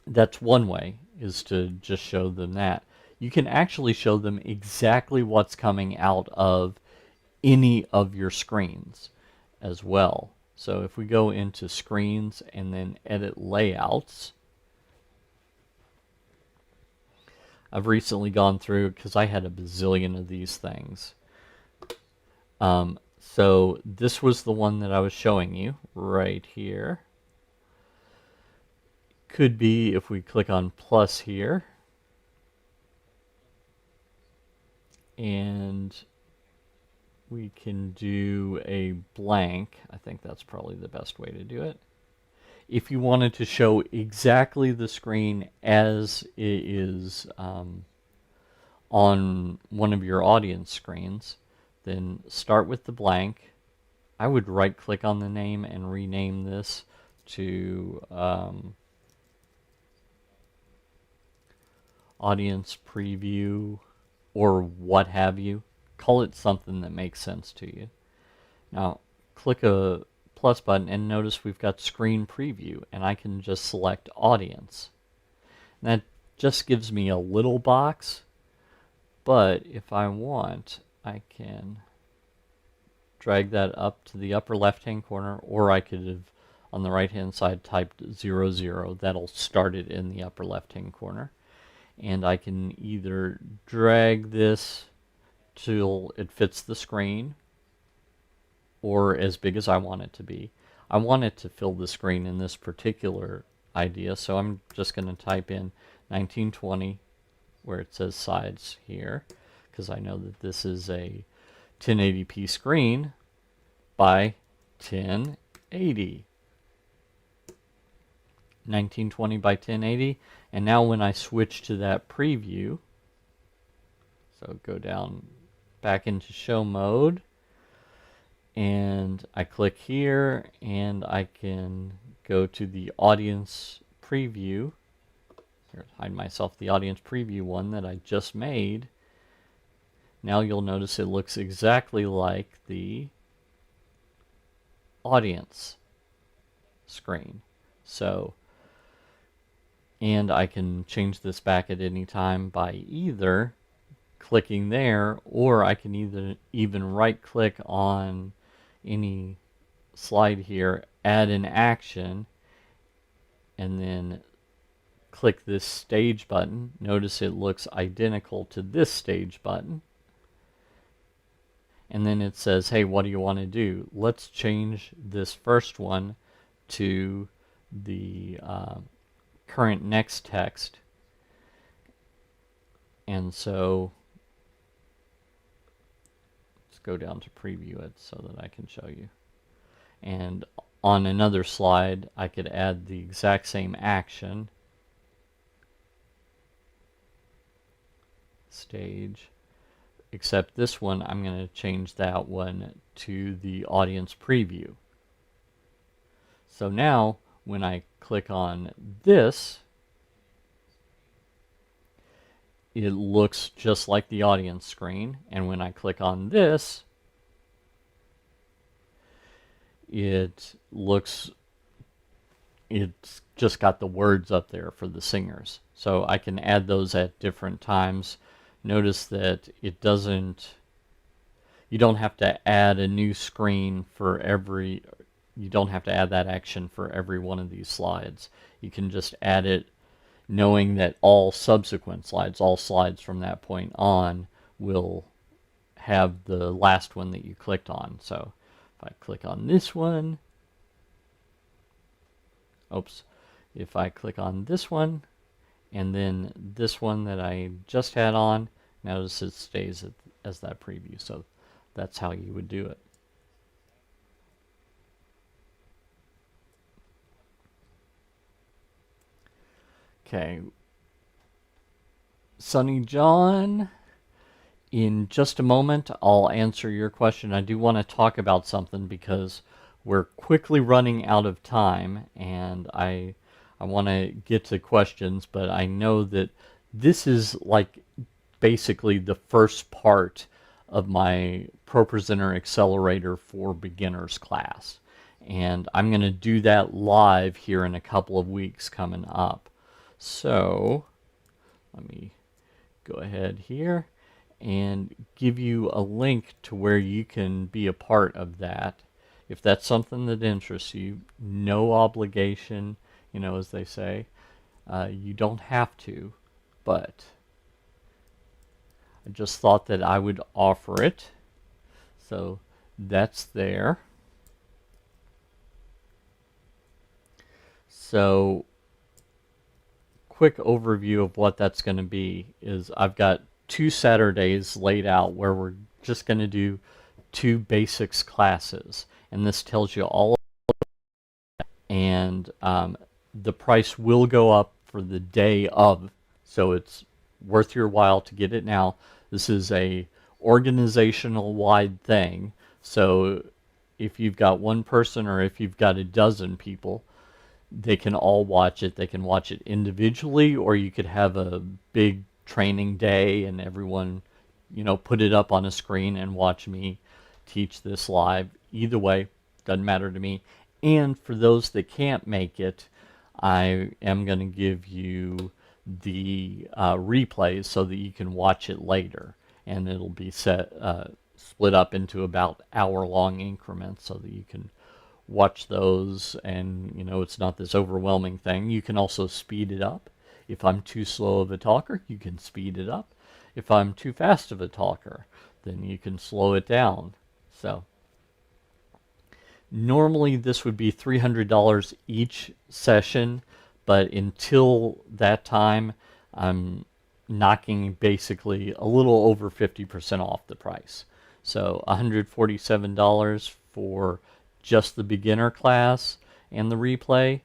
that's one way, is to just show them that. You can actually show them exactly what's coming out of any of your screens as well. So if we go into screens and then edit layouts, I've recently gone through, because I had a bazillion of these things. So this was the one that I was showing you right here. Could be if we click on plus here, and we can do a blank. I think that's probably the best way to do it. If you wanted to show exactly the screen as it is on one of your audience screens, then start with the blank. I would right click on the name and rename this to audience preview or what have you. Call it something that makes sense to you. Now click a plus button and notice we've got screen preview, and I can just select audience. And that just gives me a little box, but if I want, I can drag that up to the upper left hand corner, or I could have on the right hand side typed 00. That'll start it in the upper left hand corner. And I can either drag this till it fits the screen, or as big as I want it to be. I want it to fill the screen in this particular idea, so I'm just going to type in 1920 where it says sides here, because I know that this is a 1080p screen by 1080. 1920 by 1080. And now when I switch to that preview, so go down back into show mode, and I click here, and I can go to the audience preview. Here, hide myself the audience preview one that I just made. Now you'll notice it looks exactly like the audience screen. So, and I can change this back at any time by either clicking there, or I can even right click on any slide here, add an action, and then click this stage button. Notice it looks identical to this stage button. And then it says, hey, what do you want to do? Let's change this first one to the current next text. And so let's go down to preview it so that I can show you. And on another slide, I could add the exact same action. Stage. Except this one, I'm going to change that one to the audience preview. So now, when I click on this, it looks just like the audience screen. And when I click on this, it's just got the words up there for the singers. So I can add those at different times. Notice that it doesn't, you don't have to add a new screen for every, you don't have to add that action for every one of these slides. You can just add it knowing that all subsequent slides, all slides from that point on, will have the last one that you clicked on. So if I click on this one, oops, if I click on this one and then this one that I just had on, notice it stays as that preview. So that's how you would do it. Okay, Sonny John, in just a moment I'll answer your question. I do want to talk about something because we're quickly running out of time, and I want to get to questions, but I know that this is like basically the first part of my ProPresenter Accelerator for Beginners class. And I'm going to do that live here in a couple of weeks coming up. So let me go ahead here and give you a link to where you can be a part of that. If that's something that interests you, no obligation, you know, as they say. You don't have to, but I just thought that I would offer it. So that's there. So quick overview of what that's going to be is I've got 2 Saturdays laid out where we're just going to do 2 basics classes, and this tells you all. And the price will go up for the day of, so it's worth your while to get it now. This is a organizational wide thing, so if you've got one person or if you've got a dozen people, they can all watch it. They can watch it individually, or you could have a big training day and everyone, you know, put it up on a screen and watch me teach this live. Either way, doesn't matter to me. And for those that can't make it, I am going to give you the replays so that you can watch it later, and it'll be split up into about hour-long increments so that you can watch those, and you know, it's not this overwhelming thing. You can also speed it up. If I'm too slow of a talker, you can speed it up. If I'm too fast of a talker, then you can slow it down. So normally this would be $300 each session, but until that time I'm knocking basically a little over 50% off the price. So $147 for just the beginner class and the replay,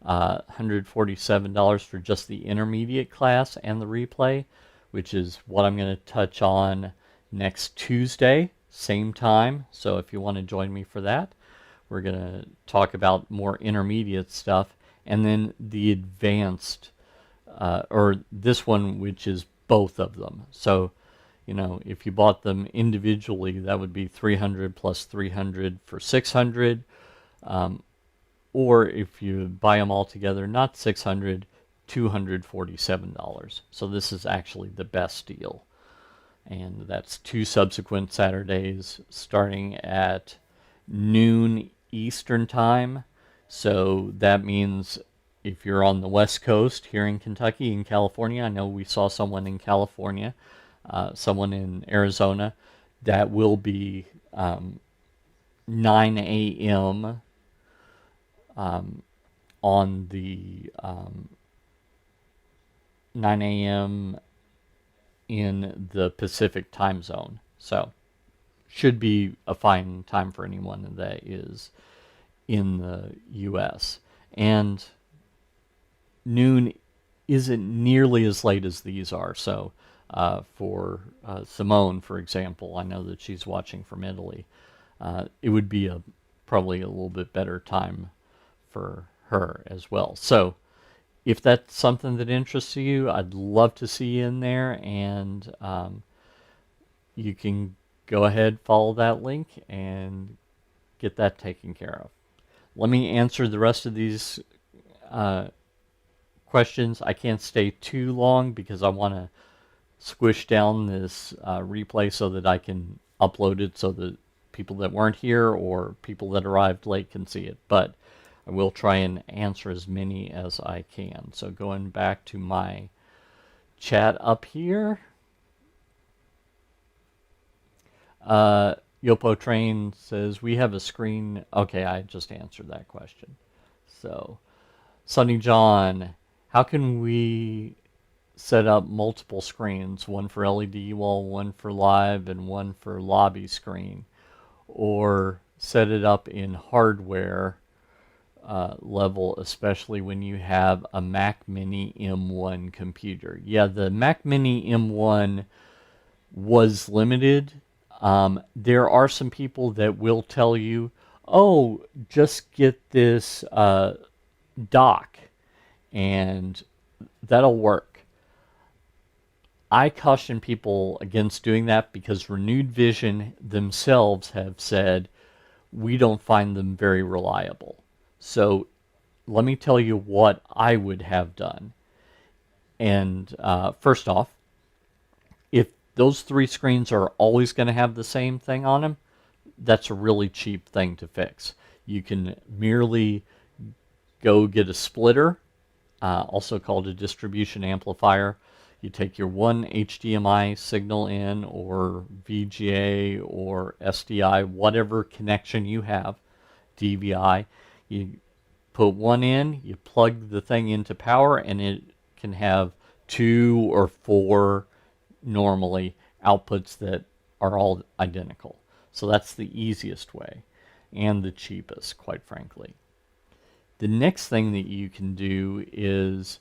$147 for just the intermediate class and the replay, which is what I'm going to touch on next Tuesday, same time. So if you want to join me for that, we're going to talk about more intermediate stuff, and then the advanced, or this one, which is both of them. So, you know, if you bought them individually, that would be $300 plus $300 for $600. Or if you buy them all together, not $600, $247. So this is actually the best deal. And that's 2 subsequent Saturdays starting at noon Eastern time. So that means if you're on the West Coast here in Kentucky and California, I know we saw someone in California, someone in Arizona, that will be 9 a.m. On the 9 a.m. in the Pacific time zone. So should be a fine time for anyone that is in the U.S. And noon isn't nearly as late as these are. So for Simone, for example, I know that she's watching from Italy. It would be probably a little bit better time for her as well. So if that's something that interests you, I'd love to see you in there, and you can go ahead, follow that link, and get that taken care of. Let me answer the rest of these questions. I can't stay too long because I want to squish down this replay so that I can upload it so that people that weren't here or people that arrived late can see it. But I will try and answer as many as I can. So going back to my chat up here. Yopo Train says, we have a screen. Okay, I just answered that question. So, Sunny John, how can we set up multiple screens, one for LED wall, one for live, and one for lobby screen, or set it up in hardware level, especially when you have a Mac Mini M1 computer? Yeah, the Mac Mini M1 was limited. There are some people that will tell you, oh, just get this dock and that'll work. I caution people against doing that because Renewed Vision themselves have said we don't find them very reliable. So let me tell you what I would have done. And first off, if those three screens are always going to have the same thing on them, that's a really cheap thing to fix. You can merely go get a splitter, also called a distribution amplifier. You take your one HDMI signal in, or VGA, or SDI, whatever connection you have, DVI. You put one in, you plug the thing into power, and it can have 2 or 4 normally outputs that are all identical. So that's the easiest way and the cheapest, quite frankly. The next thing that you can do is,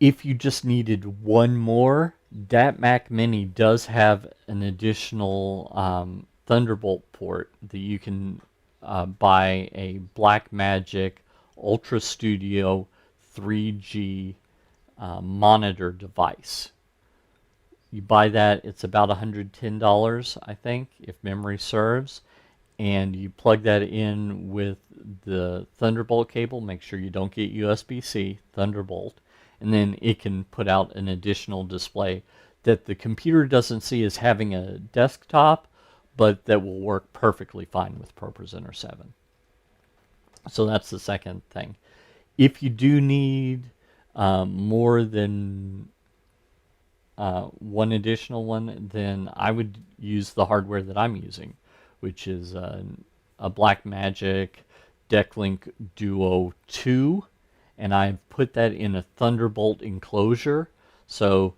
if you just needed one more, that Mac Mini does have an additional Thunderbolt port that you can buy a Blackmagic Ultra Studio 3G monitor device. You buy that, it's about $110, I think, if memory serves, and you plug that in with the Thunderbolt cable. Make sure you don't get USB-C, Thunderbolt, and then it can put out an additional display that the computer doesn't see as having a desktop, but that will work perfectly fine with ProPresenter 7. So that's the second thing. If you do need more than one additional one, then I would use the hardware that I'm using, which is a Blackmagic Decklink Duo 2, and I've put that in a Thunderbolt enclosure. So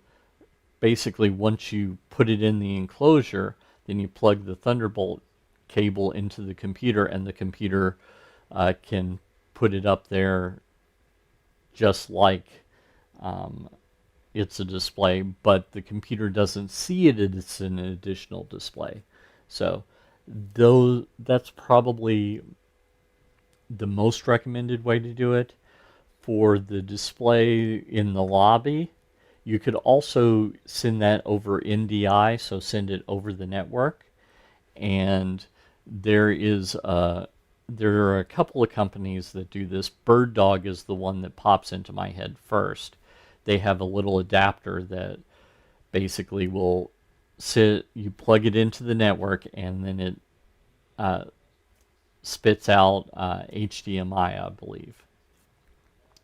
basically, once you put it in the enclosure, then you plug the Thunderbolt cable into the computer, and the computer can put it up there just like it's a display, but the computer doesn't see it as an additional display. So that's probably the most recommended way to do it. For the display in the lobby, you could also send that over NDI, so send it over the network. And there are a couple of companies that do this. BirdDog is the one that pops into my head first. They have a little adapter that basically will you plug it into the network, and then it spits out HDMI, I believe.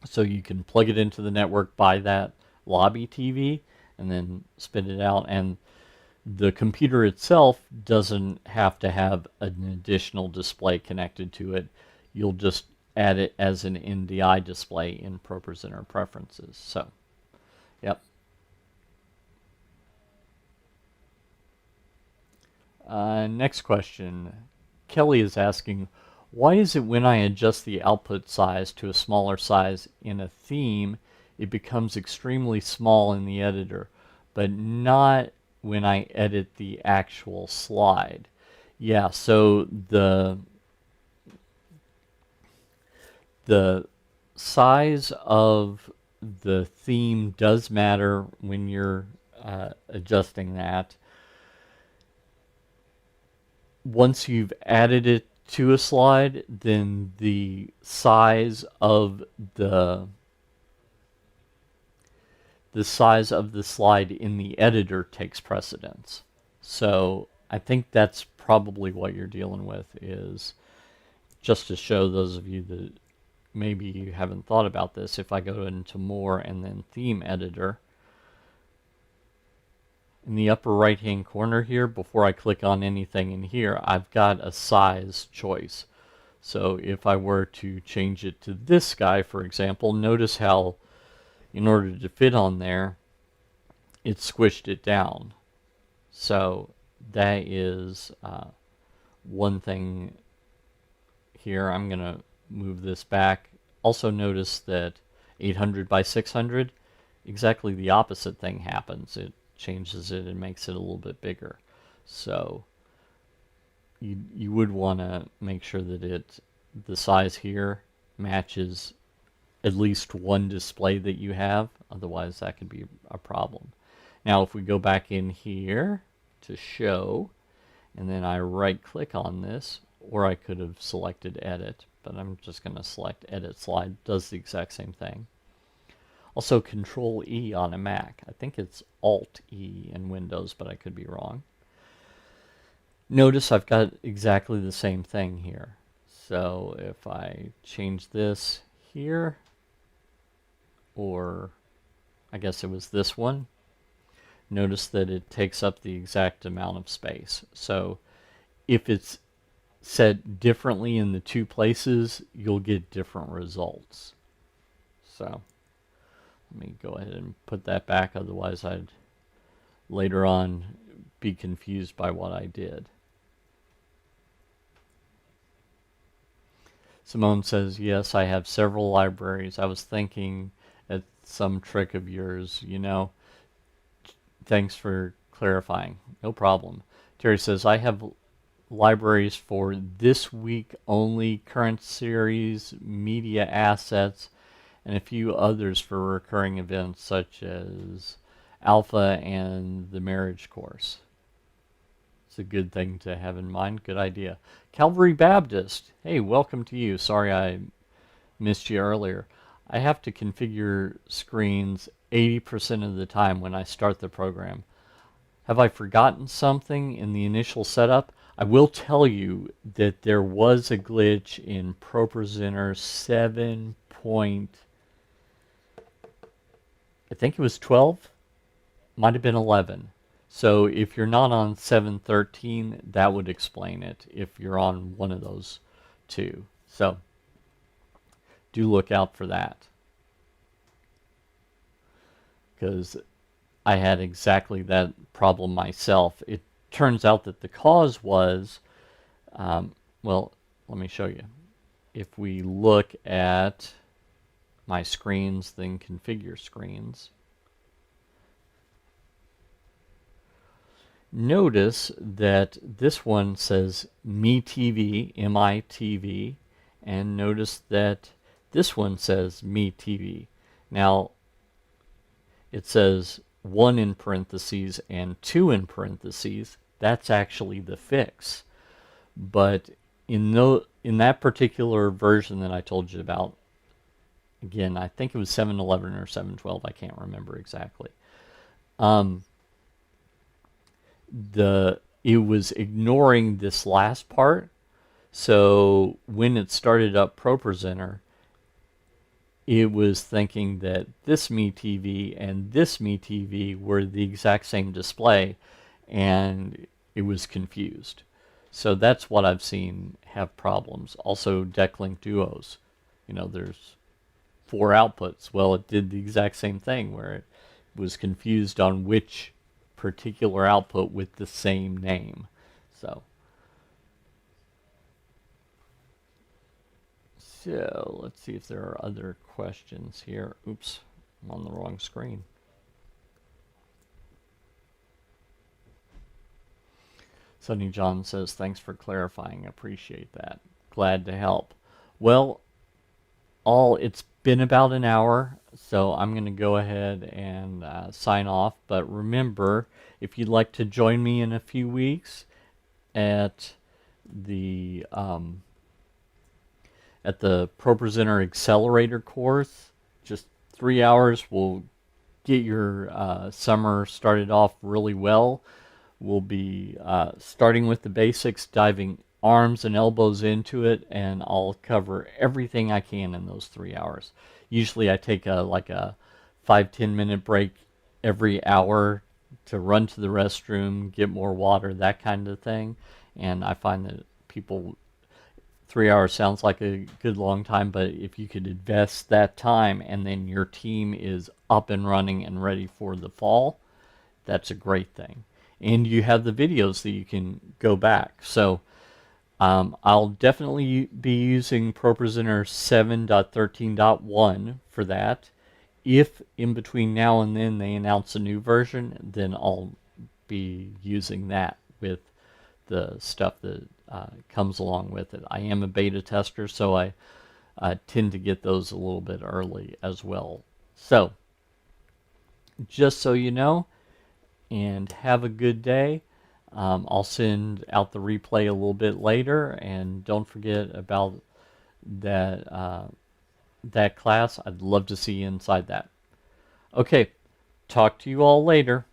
So you can plug it into the network by that lobby TV and then spit it out. And the computer itself doesn't have to have an additional display connected to it. You'll just add it as an NDI display in ProPresenter preferences. So, yep. Next question. Kelly is asking, why is it when I adjust the output size to a smaller size in a theme, it becomes extremely small in the editor, but not when I edit the actual slide? Yeah, so the size of the theme does matter when you're adjusting that. Once you've added it to a slide, then the size of the slide in the editor takes precedence. So I think that's probably what you're dealing with, is just to show those of you that maybe you haven't thought about this. If I go into more and then theme editor, in the upper right hand corner here, before I click on anything in here, I've got a size choice. So if I were to change it to this guy, for example, notice how in order to fit on there, it squished it down. So that is one thing here. I'm going to move this back. Also notice that 800 by 600, exactly the opposite thing happens. It changes it and makes it a little bit bigger. So you would want to make sure that the size here matches at least one display that you have. Otherwise, that could be a problem. Now, if we go back in here to show, and then I right click on this, or I could have selected edit, but I'm just going to select edit slide. Does the exact same thing. Also, Control E on a Mac. I think it's Alt E in Windows, but I could be wrong. Notice I've got exactly the same thing here. So if I change this here, or I guess it was this one, notice that it takes up the exact amount of space. So if it's set differently in the two places, you'll get different results. So let me go ahead and put that back, otherwise I'd later on be confused by what I did. Simone says, yes, I have several libraries. I was thinking at some trick of yours, you know. Thanks for clarifying. No problem. Terry says, I have libraries for this week only, current series, media assets, and a few others for recurring events such as Alpha and the marriage course. It's a good thing to have in mind. Good idea. Calvary Baptist. Hey, welcome to you. Sorry I missed you earlier. I have to configure screens 80% of the time when I start the program. Have I forgotten something in the initial setup? I will tell you that there was a glitch in ProPresenter 7. I think it was 12. Might have been 11. So if you're not on 7.13, that would explain it if you're on one of those two. So do look out for that, because I had exactly that problem myself. It turns out that the cause was, well, let me show you. If we look at my screens, then configure screens, notice that this one says MeTV, M-I-T-V, and notice that this one says MeTV. Now, it says 1 in parentheses and 2 in parentheses. That's actually the fix. But in that particular version that I told you about, again, I think it was 7.11 or 7.12, I can't remember exactly. It was ignoring this last part. So when it started up ProPresenter, it was thinking that this MeTV and this MeTV were the exact same display, and it was confused. So that's what I've seen have problems. Also, Decklink Duos. You know, there's 4 outputs. Well, it did the exact same thing, where it was confused on which particular output with the same name. So let's see if there are other questions here. Oops, I'm on the wrong screen. Sonny John says, thanks for clarifying. Appreciate that. Glad to help. Well, it's been about an hour, so I'm going to go ahead and sign off. But remember, if you'd like to join me in a few weeks at the ProPresenter Accelerator course, just 3 hours will get your summer started off really well. We'll be starting with the basics, diving arms and elbows into it, and I'll cover everything I can in those 3 hours. Usually I take like a 5-10 minute break every hour to run to the restroom, get more water, that kind of thing. And I find that people, 3 hours sounds like a good long time, but if you could invest that time and then your team is up and running and ready for the fall, that's a great thing. And you have the videos that you can go back. So I'll definitely be using ProPresenter 7.13.1 for that. If in between now and then they announce a new version, then I'll be using that with the stuff that comes along with it. I am a beta tester, so I tend to get those a little bit early as well. So, just so you know, and have a good day. I'll send out the replay a little bit later, and don't forget about that class. I'd love to see you inside that. Okay, talk to you all later.